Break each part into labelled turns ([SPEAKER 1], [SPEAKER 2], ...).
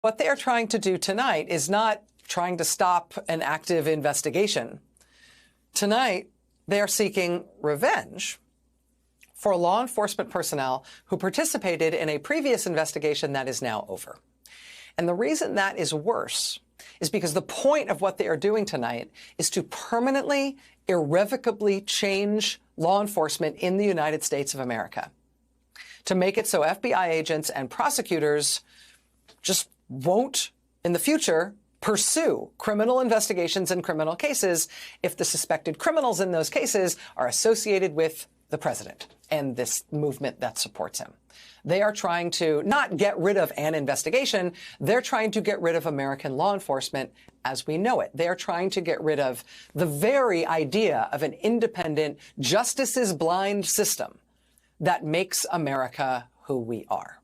[SPEAKER 1] What they are trying to do tonight is not trying to stop an active investigation. Tonight, they are seeking revenge for law enforcement personnel who participated in a previous investigation that is now over. And the reason that is worse is because the point of what they are doing tonight is to permanently, irrevocably change law enforcement in the United States of America, to make it so FBI agents and prosecutors just won't, in the future, pursue criminal investigations and criminal cases if the suspected criminals in those cases are associated with the president and this movement that supports him. They are trying to not get rid of an investigation. They're trying to get rid of American law enforcement as we know it. They are trying to get rid of the very idea of an independent, justice-is-blind system that makes America who we are.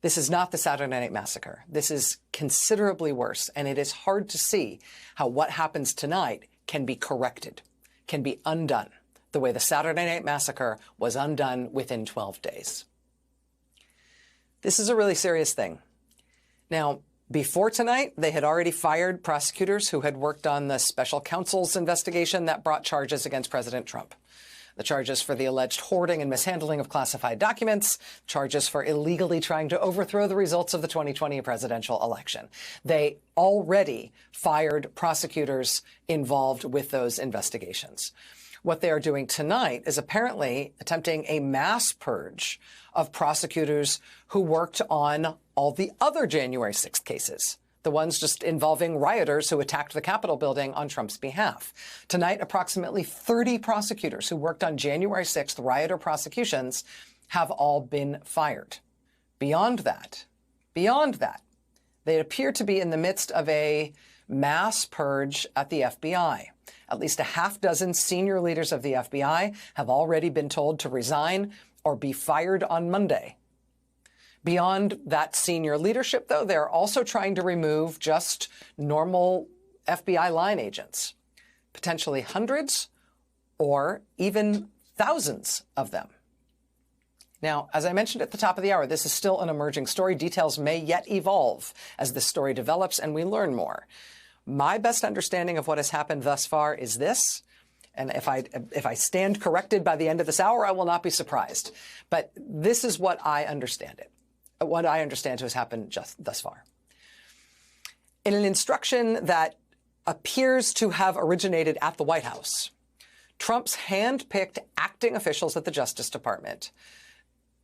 [SPEAKER 1] This is not the Saturday Night Massacre. This is considerably worse, and it is hard to see how what happens tonight can be corrected, can be undone, the way the Saturday Night Massacre was undone within 12 days. This is a really serious thing. Now, before tonight, they had already fired prosecutors who had worked on the special counsel's investigation that brought charges against President Trump. The charges for the alleged hoarding and mishandling of classified documents, charges for illegally trying to overthrow the results of the 2020 presidential election. They already fired prosecutors involved with those investigations. What they are doing tonight is apparently attempting a mass purge of prosecutors who worked on all the other January 6th cases, the ones just involving rioters who attacked the Capitol building on Trump's behalf. Tonight, approximately 30 prosecutors who worked on January 6th rioter prosecutions have all been fired. Beyond that, they appear to be in the midst of a mass purge at the FBI. At least a half dozen senior leaders of the FBI have already been told to resign or be fired on Monday. Beyond that senior leadership, though, they're also trying to remove just normal FBI line agents, potentially hundreds or even thousands of them. Now, as I mentioned at the top of the hour, this is still an emerging story. Details may yet evolve as the story develops and we learn more. My best understanding of what has happened thus far is this. And if I stand corrected by the end of this hour, I will not be surprised. But this is what I understand what I understand to have happened just thus far. In an instruction that appears to have originated at the White House, Trump's hand-picked acting officials at the Justice Department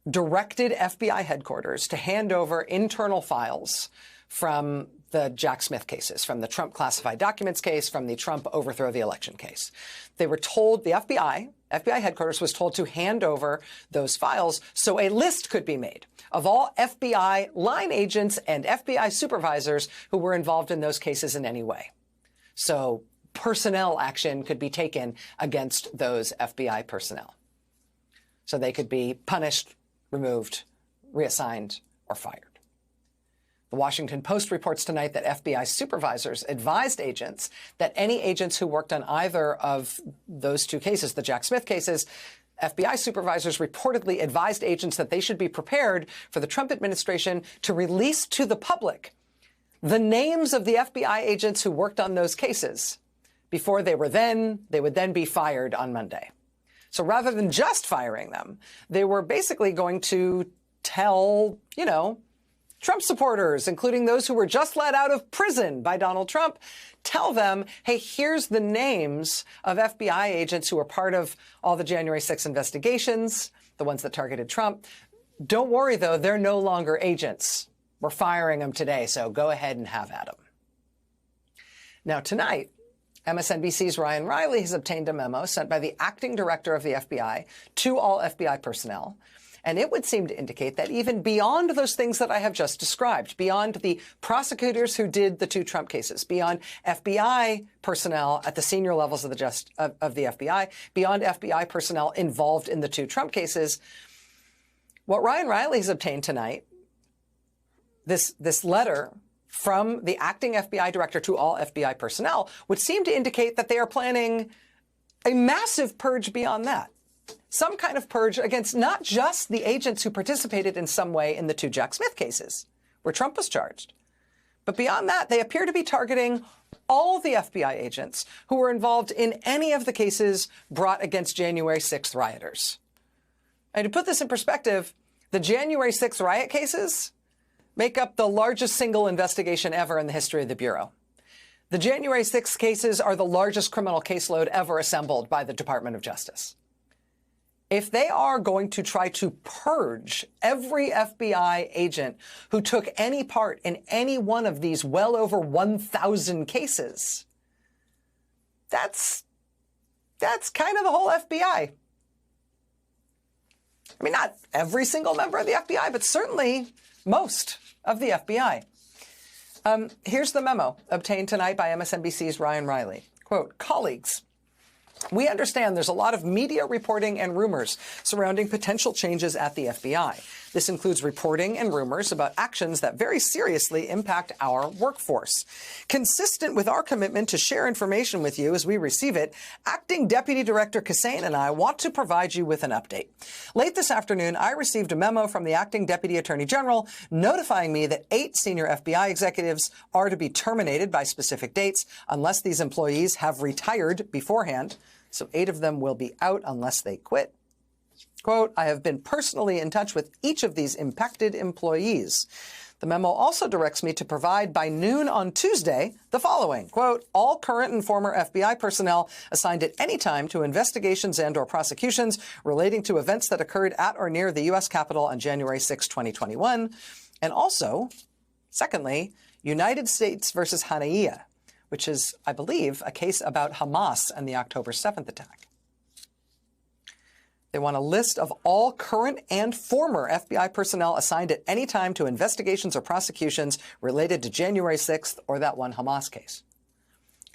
[SPEAKER 1] directed FBI headquarters to hand over internal files from the Jack Smith cases, from the Trump classified documents case, from the Trump overthrow the election case. They were told, the FBI headquarters was told to hand over those files so a list could be made of all FBI line agents and FBI supervisors who were involved in those cases in any way. So personnel action could be taken against those FBI personnel. So they could be punished, removed, reassigned, or fired. The Washington Post reports tonight that FBI supervisors advised agents that any agents who worked on either of those two cases, the Jack Smith cases, FBI supervisors reportedly advised agents that they should be prepared for the Trump administration to release to the public the names of the FBI agents who worked on those cases before they would then be fired on Monday. So rather than just firing them, they were basically going to tell, Trump supporters, including those who were just let out of prison by Donald Trump, tell them, hey, here's the names of FBI agents who were part of all the January 6th investigations, the ones that targeted Trump. Don't worry, though, they're no longer agents. We're firing them today, so go ahead and have at them. Now, tonight, MSNBC's Ryan Riley has obtained a memo sent by the acting director of the FBI to all FBI personnel. And it would seem to indicate that even beyond those things that I have just described, beyond the prosecutors who did the two Trump cases, beyond FBI personnel at the senior levels of the FBI, beyond FBI personnel involved in the two Trump cases, what Ryan Riley has obtained tonight, this letter from the acting FBI director to all FBI personnel, would seem to indicate that they are planning a massive purge beyond that. some kind of purge against not just the agents who participated in some way in the two Jack Smith cases, where Trump was charged. But beyond that, they appear to be targeting all the FBI agents who were involved in any of the cases brought against January 6th rioters. And to put this in perspective, the January 6th riot cases make up the largest single investigation ever in the history of the Bureau. The January 6th cases are the largest criminal caseload ever assembled by the Department of Justice. If they are going to try to purge every FBI agent who took any part in any one of these well over 1,000 cases, that's kind of the whole FBI. I mean, not every single member of the FBI, but certainly most of the FBI. Here's the memo obtained tonight by MSNBC's Ryan Riley. Quote, colleagues, we understand there's a lot of media reporting and rumors surrounding potential changes at the FBI. This includes reporting and rumors about actions that very seriously impact our workforce. Consistent with our commitment to share information with you as we receive it, Acting Deputy Director Kassane and I want to provide you with an update. Late this afternoon, I received a memo from the Acting Deputy Attorney General notifying me that 8 senior FBI executives are to be terminated by specific dates unless these employees have retired beforehand. So 8 of them will be out unless they quit. Quote, I have been personally in touch with each of these impacted employees. The memo also directs me to provide by noon on Tuesday the following, quote, all current and former FBI personnel assigned at any time to investigations and or prosecutions relating to events that occurred at or near the U.S. Capitol on January 6, 2021. And also, secondly, United States versus Haniyeh, which is, I believe, a case about Hamas and the October 7th attack. They want a list of all current and former FBI personnel assigned at any time to investigations or prosecutions related to January 6th or that one Hamas case.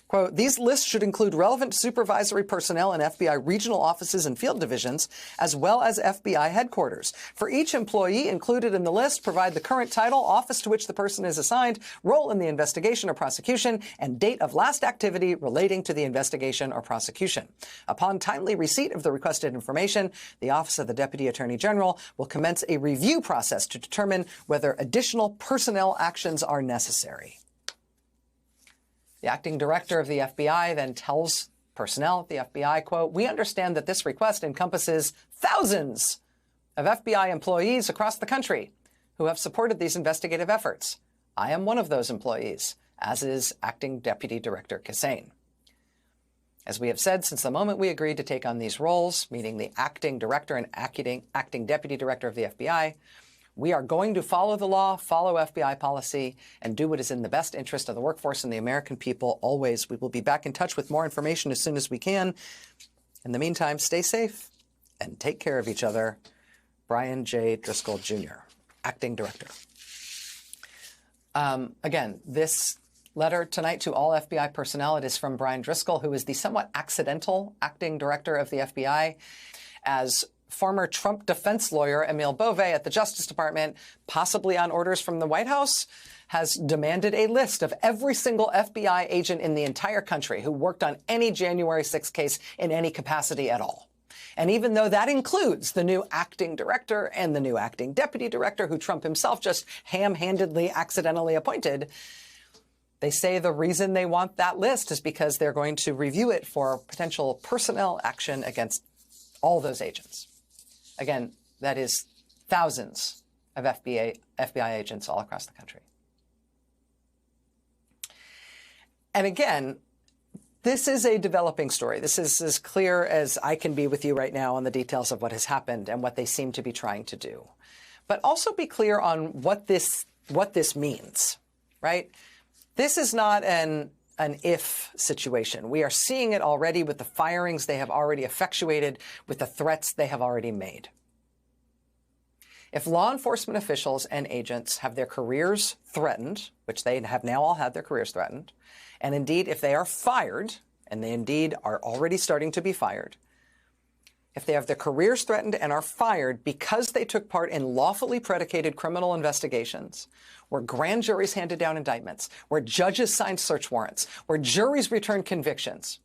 [SPEAKER 1] Quote, these lists should include relevant supervisory personnel in FBI regional offices and field divisions, as well as FBI headquarters. For each employee included in the list, provide the current title, office to which the person is assigned, role in the investigation or prosecution, and date of last activity relating to the investigation or prosecution. Upon timely receipt of the requested information, the Office of the Deputy Attorney General will commence a review process to determine whether additional personnel actions are necessary. The acting director of the FBI then tells personnel at the FBI, quote, we understand that this request encompasses thousands of FBI employees across the country who have supported these investigative efforts. I am one of those employees, as is Acting Deputy Director Kassane. As we have said since the moment we agreed to take on these roles, meaning the acting director and acting deputy director of the FBI, we are going to follow the law, follow FBI policy, and do what is in the best interest of the workforce and the American people always. We will be back in touch with more information as soon as we can. In the meantime, stay safe and take care of each other. Brian J. Driscoll, Jr., Acting Director. Again, this letter tonight to all FBI personnel, it is from Brian Driscoll, who is the somewhat accidental Acting Director of the FBI. As former Trump defense lawyer Emil Beauvais at the Justice Department, possibly on orders from the White House, has demanded a list of every single FBI agent in the entire country who worked on any January 6th case in any capacity at all. And even though that includes the new acting director and the new acting deputy director, who Trump himself just ham-handedly accidentally appointed, they say the reason they want that list is because they're going to review it for potential personnel action against all those agents. Again, that is thousands of FBI agents all across the country. And again, this is a developing story. This is as clear as I can be with you right now on the details of what has happened and what they seem to be trying to do. But also be clear on what this means, right? This is not an if situation. We are seeing it already with the firings they have already effectuated, with the threats they have already made. If law enforcement officials and agents have their careers threatened, which they have now all had their careers threatened, and indeed if they are fired, and they indeed are already starting to be fired, if they have their careers threatened and are fired because they took part in lawfully predicated criminal investigations, where grand juries handed down indictments, where judges signed search warrants, where juries returned convictions,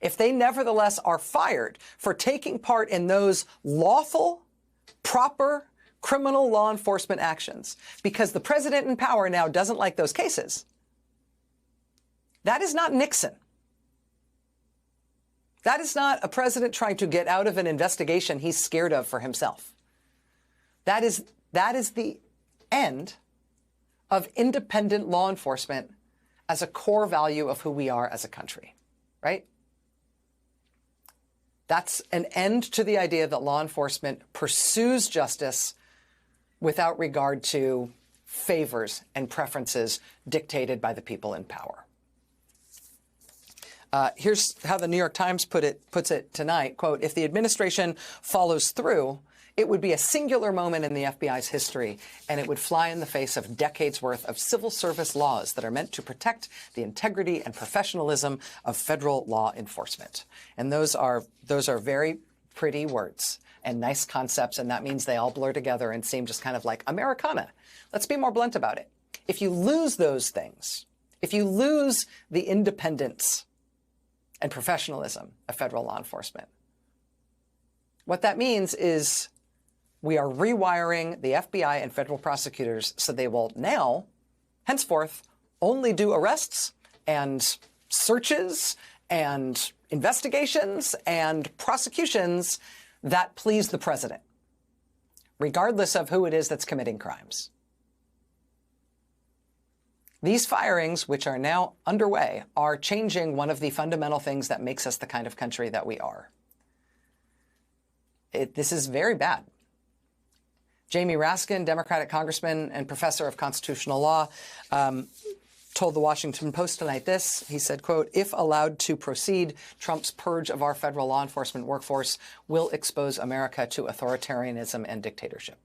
[SPEAKER 1] if they nevertheless are fired for taking part in those lawful, proper, criminal law enforcement actions, because the president in power now doesn't like those cases, that is not Nixon. That is not a president trying to get out of an investigation he's scared of for himself. That is the end of independent law enforcement as a core value of who we are as a country, right? That's an end to the idea that law enforcement pursues justice without regard to favors and preferences dictated by the people in power. Here's how the New York Times puts it tonight, quote, if the administration follows through, it would be a singular moment in the FBI's history, and it would fly in the face of decades worth of civil service laws that are meant to protect the integrity and professionalism of federal law enforcement. And those are very pretty words and nice concepts, and that means they all blur together and seem just kind of like Americana. Let's be more blunt about it. If you lose those things, if you lose the independence and professionalism of federal law enforcement, what that means is we are rewiring the FBI and federal prosecutors so they will now, henceforth, only do arrests and searches and investigations and prosecutions that please the president, regardless of who it is that's committing crimes. These firings, which are now underway, are changing one of the fundamental things that makes us the kind of country that we are. This is very bad. Jamie Raskin, Democratic congressman and professor of constitutional law, told the Washington Post tonight this. He said, quote, if allowed to proceed, Trump's purge of our federal law enforcement workforce will expose America to authoritarianism and dictatorship.